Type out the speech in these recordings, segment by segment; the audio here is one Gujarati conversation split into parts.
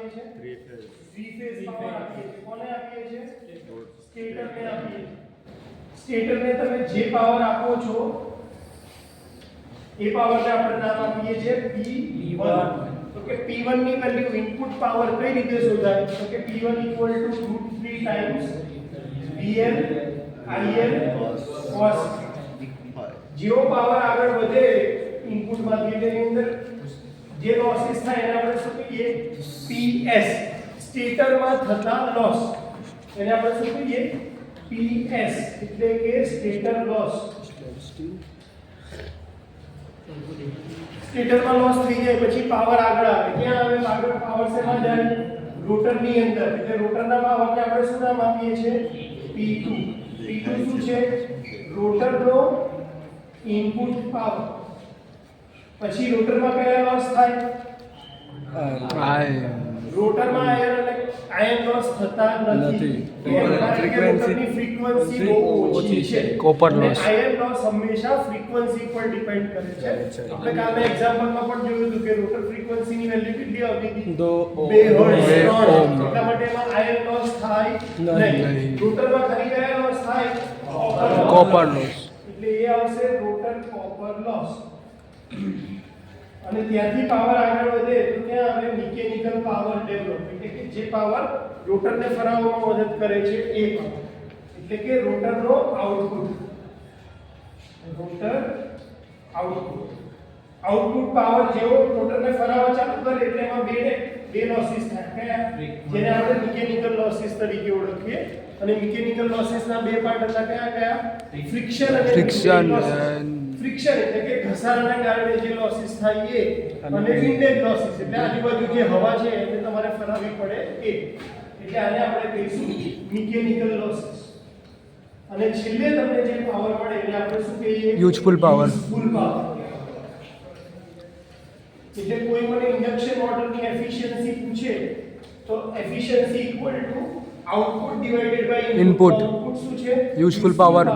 આપીએ છીએ? થ્રી ફેઝ પાવર આપીએ છીએ. કોને આપીએ છીએ? સ્ટેટરને આપીએ છીએ. સ્ટેટરને તમે જે પાવર આપો છો એ પાવરને આપણે નામ આપીએ છીએ P1. તો કે P1 ની વેલ્યુ ઇનપુટ પાવર કઈ રીતે શોધાય? તો કે P1 √3 times VL IL cos. જેવો પાવર આગળ વધે ઇનપુટ માંથી તેની અંદર જે લોસીસ થાય એને આપણે શું કહીએ? PS. સ્ટેટરમાં થતા લોસ એને આપણે શું કહીએ? PS એટલે કે સ્ટેટર લોસ. સ્ટેટરમાં લોસ થઈ જાય પછી પાવર આગળ આવે. ક્યાં આવે? આગળ પાવર શેમાં જાય? રોટરની અંદર. એટલે રોટરના પાવરને આપણે શું નામ આપીએ છીએ? P2. P2 શું છે? રોટરનો ઇનપુટ પાવર. પછી રોટરમાં કયા લોસ થાય? રોટરમાં આયન લોસ થતા નથી. ફ્રીક્વન્સી બહુ ઓછી છે. Copper loss. આયન લોસ હંમેશા ફ્રીક્વન્સી પર ડિપેન્ડ કરે છે. આપણે કાલે એક્ઝામ્પલમાં પણ જોયું હતું કે રોટર ફ્રીક્વન્સીની વેલ્યુ કેટલી આવતી હતી? 2 હર્ટ્ઝ. એટલા માટે એમાં આયન લોસ થાય નહીં. રોટરમાં ખાલી કયા લોસ થાય? Copper loss. એટલે એ આવશે રોટર કોપર લોસ. અને ત્યાંથી પાવર આગળ વધે તો ત્યાં આવે મિકેનિકલ પાવર ડેવલપ. એટલે કે જે પાવર રોટરને ફરાવવામાં મદદ કરે છે એ પાવર. એટલે કે રોટરનો output. Rotor output. Output power જેવો રોટરને ફરાવવા ચાલુ કરે એટલે એમાં બે લોસીસ થાય. કયા? જેને આપણે મિકેનિકલ લોસીસ તરીકે ઓળખીએ. અને મિકેનિકલ લોસીસના બે પાર્ટ હતા. કયા? ફ્રિક્શન અને ફ્રિક્શન એટલે કે ઘસારાના કારણે જે લોસીસ થાય એ, અને વિન્ડેજ લોસીસ એટલે આજુબાજુ જે હવા છે એને તમારે ફરાવવી પડે એ. એટલે આને આપણે કહીશું મિકેનિકલ લોસીસ. અને છેલ્લે તમને જે પાવર મળે એને આપણે શું કહીએ? Useful power. Useful power. એટલે કોઈ મને ઇન્ડક્શન મોટરની એફિશિયન્સી પૂછે તો efficiency equal to output divided by input. Output શું છે? Useful power.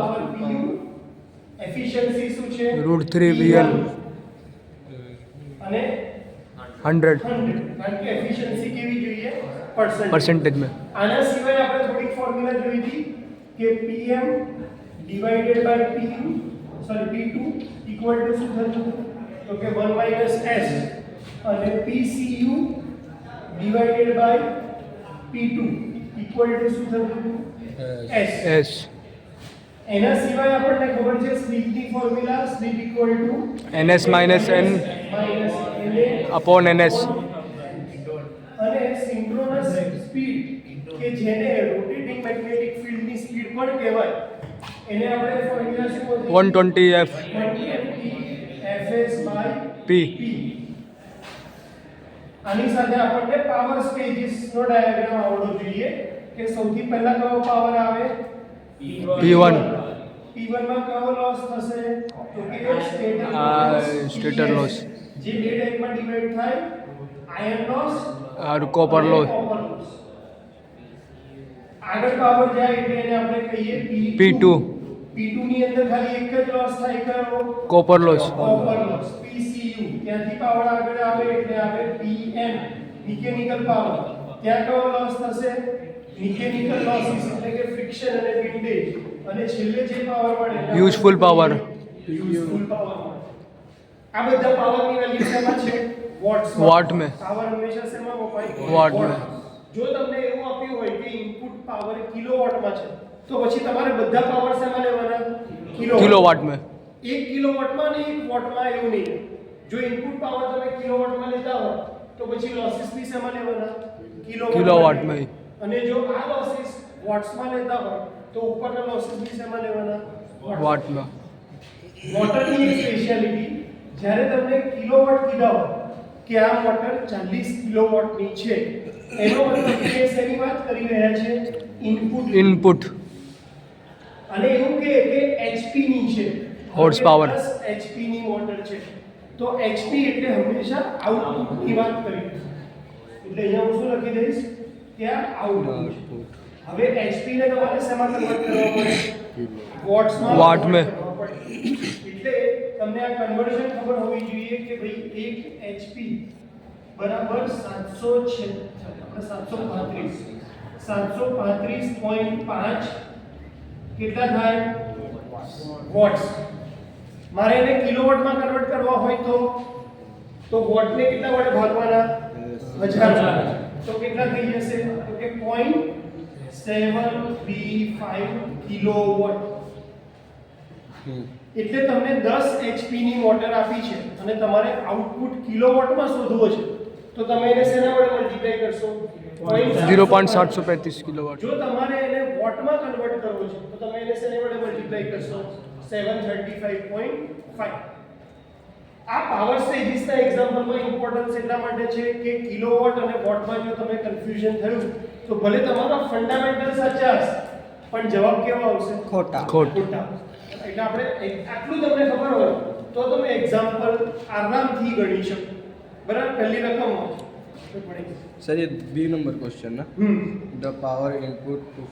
એફિશિયન્સી શું છે? √3 VL અને 100 કારણ કે એફિશિયન્સી કેવી જોઈએ? परसेंटेज में. આના સિવાય આપણે થોડીક ફોર્મ્યુલા જોઈ હતી કે PM divided by PU P2 equal to શું થતું? તો કે 1 - S અને PCU divided by P2 equal to શું થતું? S. એના સિવાય આપણને ખબર છે સ્લીપની formula. Slip equal to NS - N upon NS. અને સિન્ક્રોનસ સ્પીડ કે જેને રોટેટિંગ મેગ્નેટિક ફિલ્ડની સ્પીડ પણ કહેવાય એને આપણે ફોર્મ્યુલા શું બોલते 120 F Fs બાય P. આની સાથે આપણને પાવર સ્ટેજીસનો ડાયાગ્રામ આવડવો જોઈએ કે સૌથી પહેલા કયો પાવર આવે? P1. P1 માં કયો લોસ થશે? તો કે સ્ટેટર લોસ. જે બે ટાઈપમાં ડિવાઈડ થાય, આયન લોસ और कॉपर लोस. આગળ પાવર જાય એટલે એને આપણે કહીએ P2. P2 ની અંદર ખાલી એક જ લોસ થાય કયો? Copper loss. Copper loss. PCU ત્યાંથી પાવર આગળ આવે એટલે આવે PM મિકેનિકલ પાવર. ત્યાં કયો લોસ થશે? મિકેનિકલ લોસીસ એટલે કે ફ્રિક્શન અને વિન્ડેજ. અને છેલ્લે જે પાવર મળે યુઝફુલ પાવર. Useful power. આ બધા પાવરની વેલ્યુ શેમાં છે? વોટ્સ. वॉट में. પાવર હંમેશા શેમાં વપરાય? વોટ में. જો તમને એવું આપ્યું હોય કે ઇનપુટ પાવર કિલોવોટમાં છે તો પછી તમારે બધા પાવર શેમાં લેવાના? किलोवाट में. 1 કિલોવોટમાં ને 1 વોટમાં એવું નહીં. જો ઇનપુટ પાવર તમે કિલોવોટમાં લેતા હો તો પછી લોસીસ બી શેમાં લેવાના? किलोवाट में. અને જો આ લોસીસ વોટ્સમાં લેતા હો તો ઉપરના લોસીસ બી શેમાં લેવાના? वॉट में. મોટરની એક સ્પેશિયાલિટી જ્યારે તમને કિલોવોટ કીધા હોય કે આ મોટર 40 કિલોવોટની છે એનો મતલબ કે શેની વાત કરી રહ્યા છે? इनपुट. અને એવું કે HP ની છે, હોર્સ પાવર. HP ની મોટર છે તો HP એટલે હંમેશા આઉટપુટની વાત કરી. એટલે અહીંયા હું શું લખી દઈશ? ત્યાં આઉટપુટ. હવે HP ને તમારે શેમાં કન્વર્ટ કરવા પડે? વોટ્સમાં. वॉट में. એટલે તમને આ કન્વર્ઝન ખબર હોવી જોઈએ કે ભાઈ 1 HP બરાબર 735.5 કેટલા થાય વોટ્સ. મારે એને કિલોવોટમાં કન્વર્ટ કરવા હોય તો વોટને કેટલા વડે ભાગવાના 1000. તો કેટલા થઈ જશે તો કે 0.735 કિલોવોટ. એટલે તમને 10 HP ની મોટર આપી છે અને તમારે આઉટપુટ કિલોવોટમાં શોધવો છે તો તમે એને શેના વડે મલ્ટીપ્લાય કરશો 0.735 કિલોવોટ. જો તમારે એને વોટમાં કન્વર્ટ કરવો છે તો તમે એને શેના વડે મલ્ટીપ્લાય કરશો 735.5. આ પાવર સ્ટેજીસના એક્ઝામ્પલમાં ઇમ્પોર્ટન્સ એટલા માટે છે કે કિલોવોટ અને વોટમાં જો તમે કન્ફ્યુઝન થયું તો ભલે તમારા ફંડામેન્ટલ સાચા હશે પણ જવાબ કેવો આવશે ખોટા. ખોટા. એટલે આપણે આટલું તમને ખબર હોય તો તમે એક્ઝામ્પલ આરામથી ગણી શકો. બરાબર. પહેલી રકમ सर ये बी नंबर क्वेश्चन ना the power input to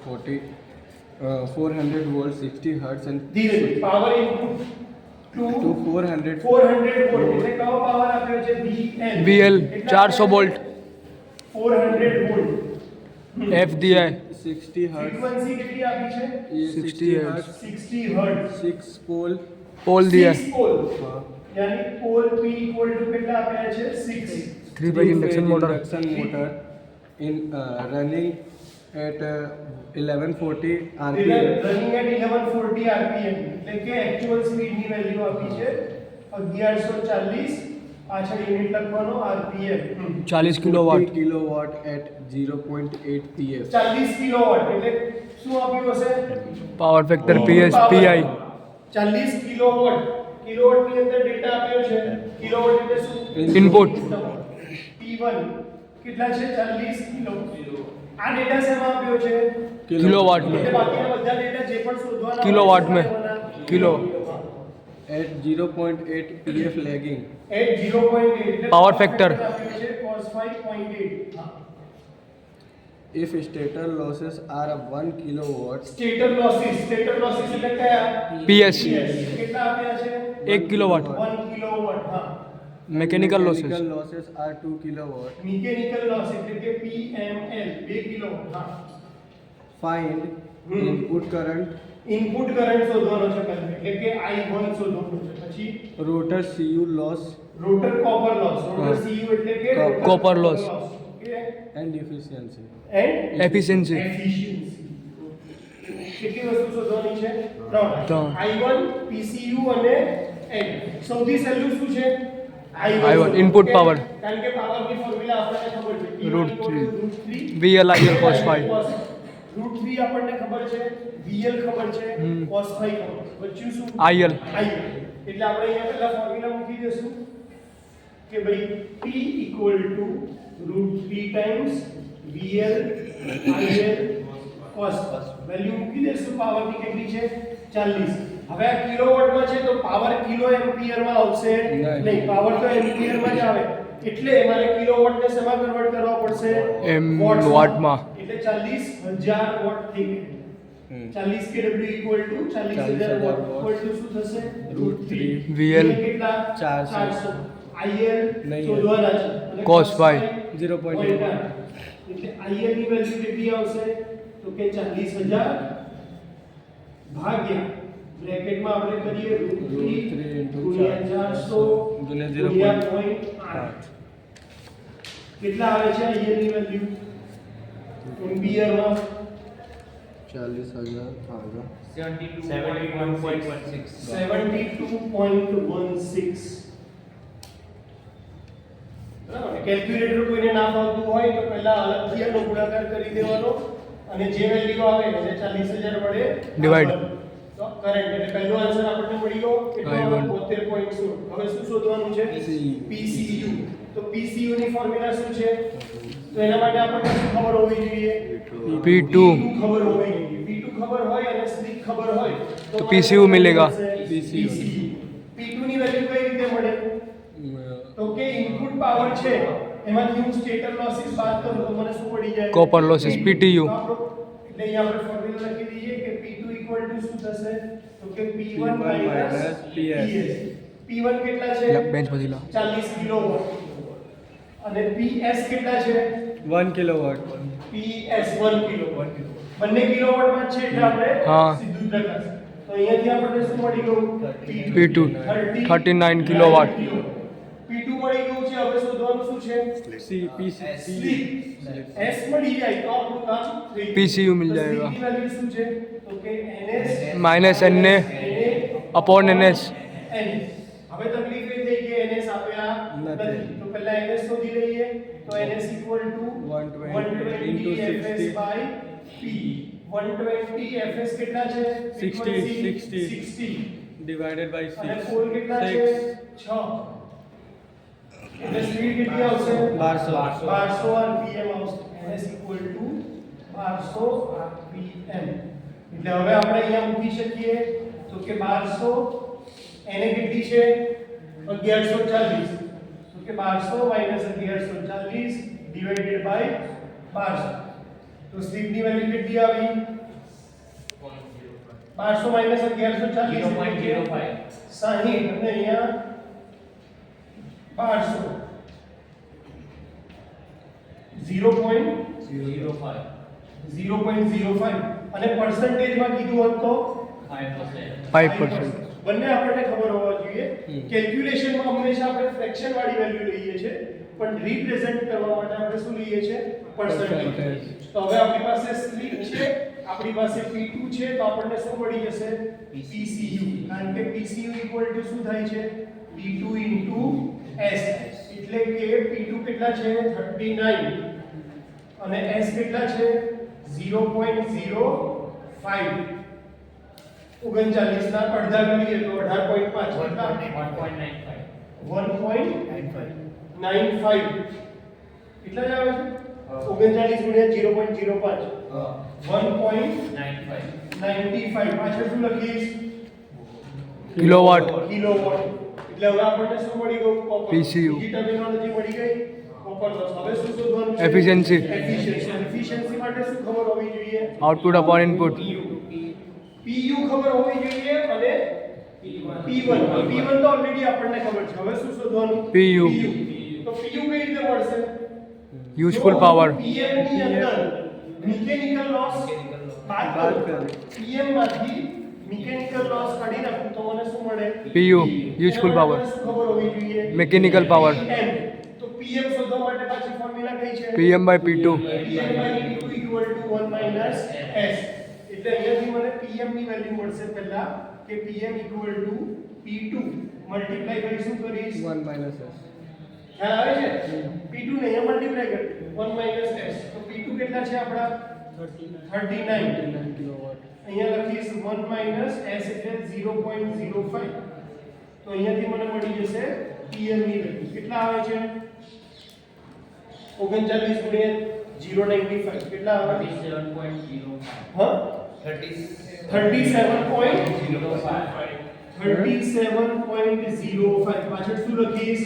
400 volt 60 hertz and ધીરે પાવર ઇનપુટ टू 400 400 વોલ્ટ એટલે કયો પાવર આપ્યો છે VL 400 volt. 400 volt. FDI 60 hertz frequency કેટલી આપી છે ये 60 हर्ट्ज 60 હર્ટ્ઝ. 6 पोल પોલ દિયા 6 પોલ हाँ यानी पोल P इक्वल टू કેટલા આપ્યા છે 6. 3 phase induction motor. Induction motor in running at 1140 RPM running at 1140 rpm એટલે કે એક્ચ્યુઅલ સ્પીડ ની વેલ્યુ આપી છે 1140. પાછળ યુનિટ લખવાનો rpm 40 kilowatt. Kilowatt at 0.8 pf 40 kilowatt એટલે શું આપ્યું હશે power factor PS PI 40 kilowatt. Kilowatt ની અંદર ડેટા આપ્યો છે કિલોવોટ એટલે શું ઇનપુટ. P1 કેટલા છે 40 કિલો. આ ડેટા શેમાં આપ્યો છે કિલોવોટ એટલે में બાકીના બધા ડેટા જે પણ શોધવાના કિલોવોટ में. Kilo at 0.8 pf lagging at 0.8 એટલે Power factor. આપ્યો છે cos 5.8. if stator losses are 1 kilowatt stator losses એટલે કયા PS કેટલા આપ્યા છે 1 કિલોવોટ. 1 કિલોવોટ. હા. Mechanical mechanical losses losses are 2 kilowatt mechanical loss એટલે કે PML 2 કિલોવોટ. હા. find input current input current શોધવાનો છે પહેલા એટલે કે I1 શોધવાનું છે. પછી rotor cu loss rotor copper loss. Rotor હા. CU એટલે કે rotor Copper loss. Okay and efficiency and efficiency. કેટલી વસ્તુ શોધવાની છે 3. ત્રણ. I1 PCU અને N. સૌથી સહેલું શું છે I1 input Okay? power. કારણ કે પાવરની ફોર્મ્યુલા આપણને ખબર છે √3. VL IL cos 5. √3 આપણને ખબર છે VL ખબર છે cos 5 ખબર છે. બચ્યું શું IL. એટલે આપણે અહીંયા પહેલા ફોર્મ્યુલા મૂકી દઈશું કે ભાઈ P √3 times VL IL cos value મૂકી દઈશું. પાવરની કેટલી છે 40. હવે આ કિલોવોટમાં છે તો પાવર કિલો એમ્પિયરમાં આવશે નહીં. પાવર તો એમ્પિયરમાં જ આવે એટલે મારે કિલોવોટને શેમાં કન્વર્ટ કરવા પડશે વોટમાં. એટલે 40000 વોટ થઈ ગયું. 40 kW equal to 40000 watt equal to શું થશે √3 VL કેટલા 400. IL નહીં. શોધવાના છે અને cos 5. 0.8 એટલે IL ની વેલ્યુ કેટલી આવશે તો કે 40000 ભાગ્યા બ્રેકેટમાં આપણે કરીએ √3 ગુણ્યા 400 ગુણ્યા 0.8 કેટલા આવે છે IL ની વેલ્યુ એમ્પિયરમાં 40,000 आएगा 72.16. બરાબર. કેલ્ક્યુલેટર કોઈને ના ફાવતું હોય તો પહેલા અલગથી આનો ગુણાકાર કરી દેવાનો અને જે વેલ્યુ આવે એને 40000 વડે Divide. તો કરંટ એટલે પહેલો આન્સર આપણને મળી ગયો કેટલો I1. 72.16. હવે શું શોધવાનું છે PCU. તો PCU ની ફોર્મ્યુલા શું છે તો એના માટે આપણને શું ખબર હોવી જોઈએ P2 ખબર હોવી જોઈએ. P2 ખબર હોય અને સ્લીપ ખબર હોય તો PCU મિલેગા. PCU. P2 ની વેલ્યુ કઈ રીતે મળે તો કે ઇનપુટ પાવર છે એમાંથી હું સ્ટેટર લોસીસ બાદ કરું તો મને શું પડી જાય Copper losses, PTU. એટલે અહીંયા આપણે ફોર્મ્યુલા લખી દઈએ કે P2 ઇક્વલ ટુ શું થશે તો કે P1 PS. P1 કેટલા છે બેન્ચ પછી લા. 40 કિલોવોટ અને PS કેટલા છે 1 કિલોવોટ. PS 1 કિલોવોટ બંને કિલોવોટમાં છે એટલે આપણે હા. સીધું જ લખાશે તો અહીંયાથી આપણને શું મળી ગયું P2 39 કિલોવોટ. P2 મળી ગયું છે હવે શોધવાનું શું છે સ્લીપ S મળી જાય તો આપણું કામ થઈ ગયું PCU मिल તો जाएगा. સ્લીપની વેલ્યુ શું છે તો કે NS minus N NA upon N S. NS હવે તકલીફ એ થઈ કે NS આપ્યા નથી તો પહેલા NS શોધી લઈએ તો NS equal to 120 into 120 FS by P 120 FS કેટલા છે 60 divided by અને 6. પોલ કેટલા છે 6 એટલે સ્પીડ કેટલી આવશે 1200 rpm આવશે NS equal to 1200 rpm એટલે હવે આપણે અહીંયા મૂકી શકીએ તો કે 1200 એને કેટલી છે 1140 તો કે 1200 1140 divided by 1200 તો સ્લીપની વેલ્યુ કેટલી આવી 1200 1140 60 અને અહીંયા 1200 0.05 અને પર્સન્ટેજમાં કીધું હોત તો 5%. બંને આપણને ખબર હોવા જોઈએ કેલ્ક્યુલેશનમાં હંમેશા આપણે ફ્રેક્શન વાળી વેલ્યુ લઈએ છે પણ રિપ્રેઝન્ટ કરવા માટે આપણે શું લઈએ છે પર્સન્ટેજ તો હવે આપણી પાસે સ્લીપ છે આપણી પાસે P2 છે તો આપણને શું મળી જશે PCU કારણ કે PCU શું થાય છે P2 S એટલે કે P2 કેટલા છે 39 અને S કેટલા છે 0.05 39 ના અડધા કરીએ તો 18.5 કેટલા 1.95 કેટલા જ આવે છે 39 ગુણ્યા 0.05 1.95 પાછળ શું લખીશ કિલોવોટ. કિલોવોટ એટલે હવે આપણને શું મળી ગયું કોપર PCU. બીજી ટર્મિનોલોજી મળી ગઈ કોપર લોસ હવે શું શોધવાનું છે Efficiency. એફિશિયન્સી માટે શું ખબર હોવી જોઈએ आउटपुट अपॉन इनपुट. PU ખબર હોવી જોઈએ અને P1 તો ઓલરેડી આપણને ખબર છે હવે શું શોધવાનું PU. તો PU કઈ રીતે મળશે यूजफुल पावर. PM ની અંદર મિકેનિકલ લોસ બાદ કરો PM માંથી મિકેનિકલ લોસ કાઢી નાખું તો મને શું મળે PU useful power. શું ખબર હોવી જોઈએ Mechanical power. PM તો PM શોધવા માટે પાછી ફોર્મ્યુલા કઈ છે PM by P2. PM by P2 equal to 1 minus S એટલે અહીંયાથી મને PM ની વેલ્યુ મળશે પહેલા કે PM equal to P2 multiply કરી શું કરીશ 1 minus S. ખ્યાલ આવે છે P2 ને અહીંયા મલ્ટીપ્લાય કરી 1 minus S તો P2 કેટલા છે આપડા 39 કિલોવોટ. અહીંયા લખીશ 1 minus S એટલે 0.05 તો અહીંયાથી મને મળી જશે PM ની વેલ્યુ કેટલા આવે છે 39 ગુણ્યા 0.95 કેટલા આવે 37.05 હા 37.05 પાછળ શું લખીશ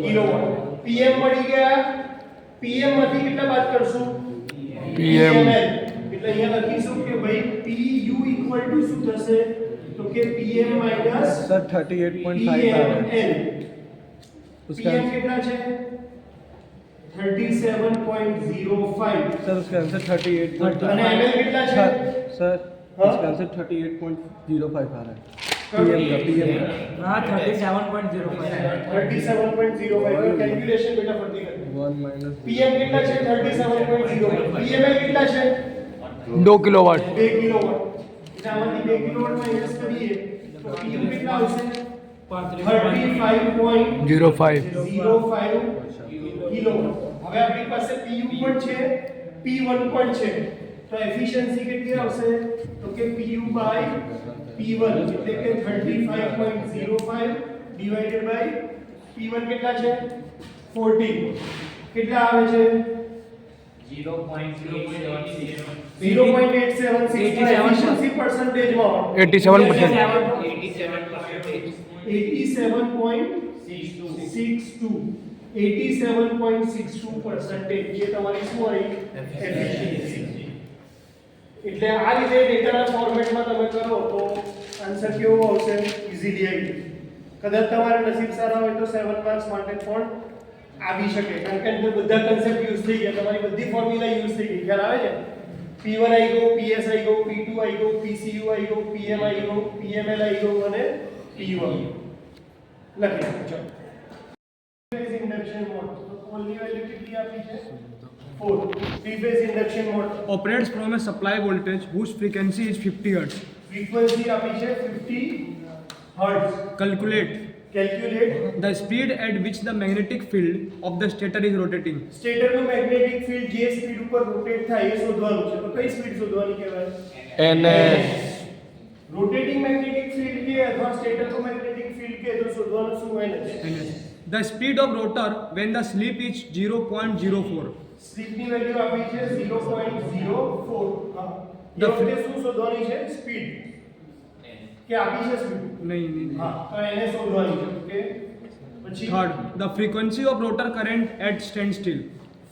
કિલોવોટ PM મળી ગયા PM માંથી કેટલા બાદ કરશું PM. એટલે અહીંયા લખીશું કે ભાઈ PU ઇક્વલ ટુ શું થશે તો કે PM માઈનસ सर 38.5 आ रहा है PML उसका PM કેટલા છે 37.05 सर उसका आंसर 38. અને ML કેટલા છે सर हाँ? उसका आंसर 38.05 आ रहा है PM का हाँ 37.05 37.05 કેલ્ક્યુલેશન બેટા ફરતી કર 1 minus PM કેટલા છે 37.05 PML કેટલા છે 2 किलोवाट. 2 કિલોવોટ એટલે આમાંથી 2 કિલોવોટ માઈનસ કરીએ તો PU કેટલા આવશે 35.05 05. કિલોવોટ હવે આપણી પાસે PU પણ છે P1 પણ છે તો એફિશિયન્સી કેટલી આવશે તો કે PU બાય P1 એટલે કે 35.05 ડિવાઇડેડ બાય P1 કેટલા છે 14 કેટલા આવે છે 0.876 એફિશિયન્સી પર્સન્ટેજમાં 87% જે તમારી શું હોય એફિશિયન્સી એટલે આ રીતે ડેટાના ફોર્મેટમાં તમે કરો તો આન્સર કેવો આવશે ઈઝીલી આવી કદાચ તમારા નસીબ સારા હોય તો 7 માર્ક્સ માટે પણ આવી શકે, કારણ કે અંદર બધા કન્સેપ્ટ યુઝ થઈ ગયા, તમારી બધી ફોર્મ્યુલા યુઝ થઈ ગઈ, ખ્યાલ આવે છે? P1 આવી ગયો, PS આવી ગયો, P2 આવી ગયો, PCU આવી ગયો, PM આવી ગયો, PML આવી ગયો અને PU આવી ગયો. લખી નાખો. ચલો ફેઝ ઇન્ડક્શન મોટર, તો પોલની વેલ્યુ કેટલી આપી છે? 4. Three phase induction motor Operates from a supply voltage whose frequency is 50 Hz. Frequency આપી છે 50 hertz. Calculate calculate the speed at which the magnetic field of the stator is rotating. સ્ટેટરનું મેગ્નેટિક ફિલ્ડ જે સ્પીડ ઉપર રોટેટ થાય એ શોધવાનું છે. તો કઈ સ્પીડ શોધવાની કહેવાય? NS. રોટેટિંગ મેગ્નેટિક ફિલ્ડ કે અથવા સ્ટેટરનું મેગ્નેટિક ફિલ્ડ કે તો શોધવાનું શું હોય ને? The speed of rotor when the slip is 0.04. સ્લીપની value આપી છે 0.04. હા. The તો તે શું શોધવાની છે? સ્પીડ કે આપી છે સ્પીડ? નહીં. હા, તો એને શોધવાની છે. ઓકે. પછી Third, the frequency of rotor current at standstill.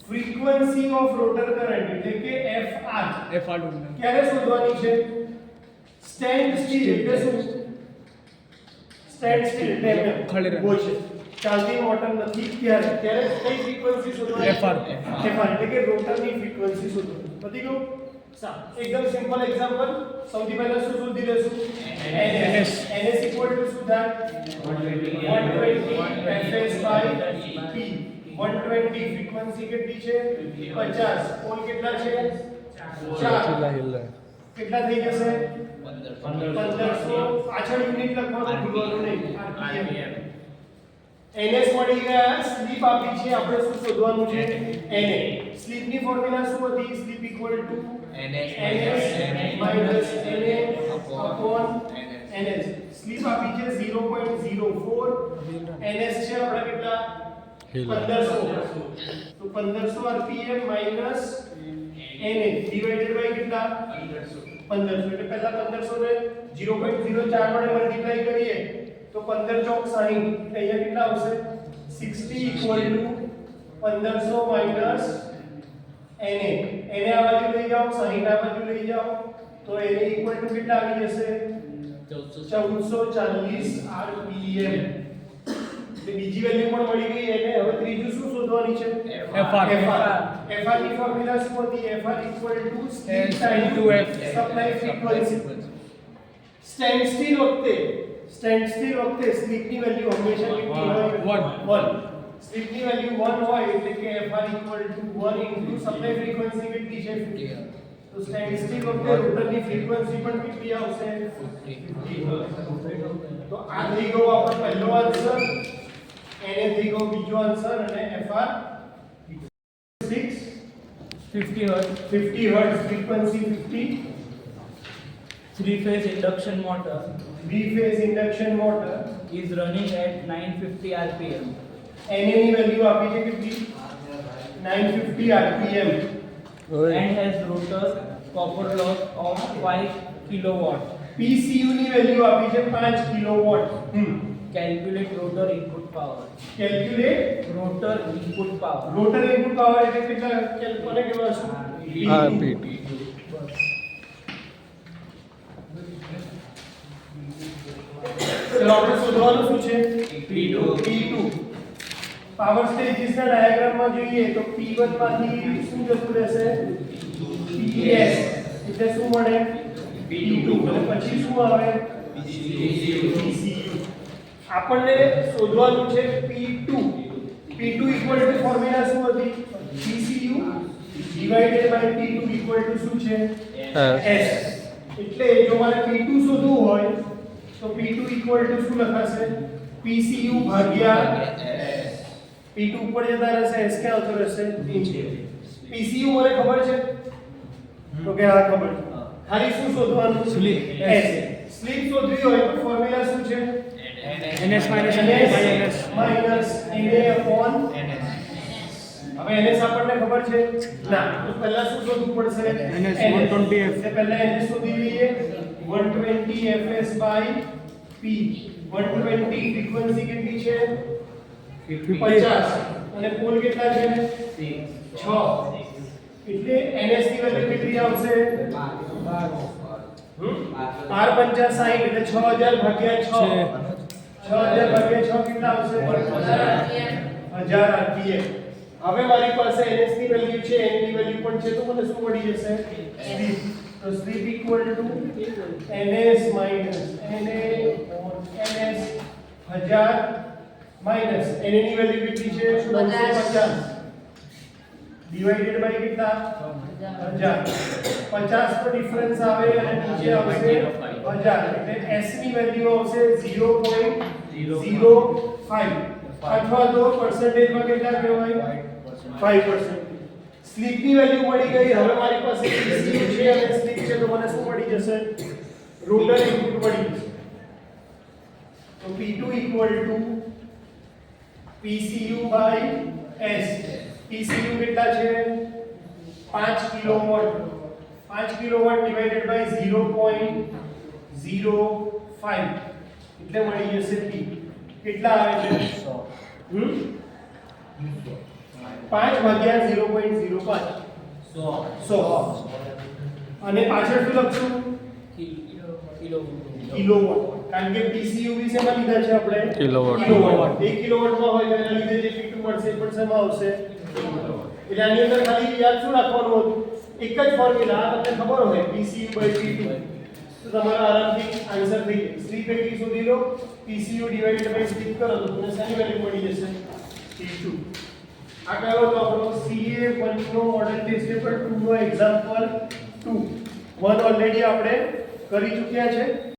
Frequency of rotor current એટલે કે FR FR. ક્યારે શોધવાની છે? સ્ટેન્ડ સ્ટીલ એટલે શું? સ્ટેન્ડ સ્ટીલ એટલે ખડી રહે. ઊભો છે, ચાલતી મોટર નથી ત્યારે કઈ ફ્રીક્વન્સી શોધવાની? FR. FR એટલે કે રોટરની ફ્રીક્વન્સી શોધવાની. પતી ગયું? એકદમ સિમ્પલ એક્ઝામ્પલ. સૌથી પહેલા શું શોધી લેશું? NS. NS ઇક્વલ ટુ શું થાય? 120 fs by p. 120 ફ્રીક્વન્સી કેટલી છે? 50. પોલ કેટલા છે? 4. કેટલા થઈ જશે? 1500. પાછળ યુનિટ લખવાનું ભૂલવાનું નહીં. RPM. NS મળી ગયા. સ્લીપ આપી છે, આપણે શું શોધવાનું છે? NA. સ્લીપની ફોર્મ્યુલા શું હતી? Slip equal to NS minus NA upon NS. Slip આપી છે 0.04. NS છે આપણે કેટલા? 1500. તો 1500 RPM minus NA divided by કેટલા? 1500. એટલે પહેલા 1500 ને 0.04 વડે મલ્ટીપ્લાય કરીએ તો 15 ચોક 60. એટલે અહીંયા કેટલા આવશે? 60 equal to 1500 minus NA. NA આ બાજુ લઈ જાઓ, 60 આ બાજુ લઈ જાઓ તો NA equal to કેટલા આવી જશે? 1440 RPM. એટલે બીજી વેલ્યુ પણ મળી ગઈ એને. હવે ત્રીજું શું શોધવાની છે? FR. FR ની ફોર્મ્યુલા શું હતી? FR equal to speed time to supply frequency. Stand steel વખતે સ્લીપની વેલ્યુ હંમેશા કેટલી હોય? 1. સ્લીપની વેલ્યુ 1 હોય એટલે કે FR equal to 1 into supply frequency કેટલી છે? 50. તો સ્ટેન્ડ સ્ટીલ વખતે રોટરની ફ્રીક્વન્સી પણ કેટલી આવશે? 50. તો આ થઈ ગયો આપણો પહેલો આન્સર, એને થઈ ગયો બીજો આન્સર અને FR 50 hertz frequency 50. Three phase induction motor three phase induction motor is running at 950 RPM NA ની વેલ્યુ આપી છે કેટલી? 950 RPM and has rotor copper loss of 5 kilowatt. PCU ની વેલ્યુ આપી છે 5 kilowatt. Calculate rotor input power. Calculate Rotor input power. Rotor input power એટલે કેટલા? કોને કહેવાશું? RPT. ચલો આપણે શોધવાનું શું છે? P2. પાવર સ્ટેજીસના ડાયાગ્રામમાં જોઈએ તો P1 માંથી શું જતું રહેશે? PS. એટલે શું મળે? P2. અને પછી શું આવે? PCU. આપણને શોધવાનું છે P2. P2 equal two formula શું હતી? PCU divided by P2 equal to શું છે? S. એટલે જો મારે P2 શોધવું હોય તો P2 ઇક્વલ ટુ શું લખાશે? PCU ભાગ્યા S. P2 ઉપર જતા રહેશે, S ક્યાં આવતો રહેશે? PCU મને ખબર છે તો કે હા ખબર છે. ખાલી શું શોધવાનું? સ્લીપ. S. સ્લીપ શોધવી હોય તો ફોર્મ્યુલા શું છે? NS minus NA by NS. minus NA upon હવે NS આપણને ખબર છે ના, તો પહેલા શું શોધવું પડશે? NS 120 F. એટલે પહેલા NS શોધી લઈએ. 120 fs by p. 120 ફ્રીક્વન્સી કેટલી છે? 50. અને પોલ કેટલા છે? 6. એટલે NS ની વેલ્યુ કેટલી આવશે? 12 50 60 એટલે 6000 ભાગ્યા 6. 6000 ભાગ્યા 6 કેટલા આવશે? 1000 rpm. હવે મારી પાસે ns ની વેલ્યુ છે, n ની વેલ્યુ પણ છે, તો મને શું મળી જશે? સ્લીપ. તો slip equal to ns minus na ns 1000 minus n ની વેલ્યુ કેટલી છે? 950 ડિવાઇડેડ બાય કેટલા? 1000. 50 નો ડિફરન્સ આવે અને નીચે આવશે 1000 એટલે s ની વેલ્યુ આવશે 0.05 અથવા તો percentage કેટલા કહેવાય? 5%. સ્લીપ ની વેલ્યુ મળી ગઈ. હવે મારી પાસે PCU છે અને સ્લીપ છે, તો મને શું મળી જશે? રોટર ઇનપુટ મળી જશે. તો P2 equal to PCU by S. PCU કેટલા છે? 5 કિલોવોટ. 5 કિલોવોટ ડિવાઇડેડ બાય 0.05 એટલે મળી જશે P. કેટલા આવે છે? 100. 5 ભાગ્યા 0.05 100. અને પાછળ શું લખશું? કિલોવોટ. કારણ કે PCU શેમાં લીધા છે આપણે? કિલોવોટ. 1 કિલોવોટમાં હોય તો એના લીધે જે P2 મળશે એ પણ શેમાં આવશે? એટલે આની અંદર ખાલી યાદ શું રાખવાનું હતું? એક જ ફોર્મ્યુલા. આ તમને ખબર હોય PCU by P2 તો તમારા આરામથી આન્સર થઈ જાય. સ્લીપ એટલી શોધી લો, PCU ડિવાઇડેડ બાય સ્લીપ કરો તો તમને શેની વેલ્યુ મળી જશે? P2. આ કયો હતો આપણો? CA1 નો મોડેલ ટેસ્ટ પેપર 2 નો એક્ઝામ્પલ 2. 1 ઓલરેડી આપણે કરી ચૂક્યા છે.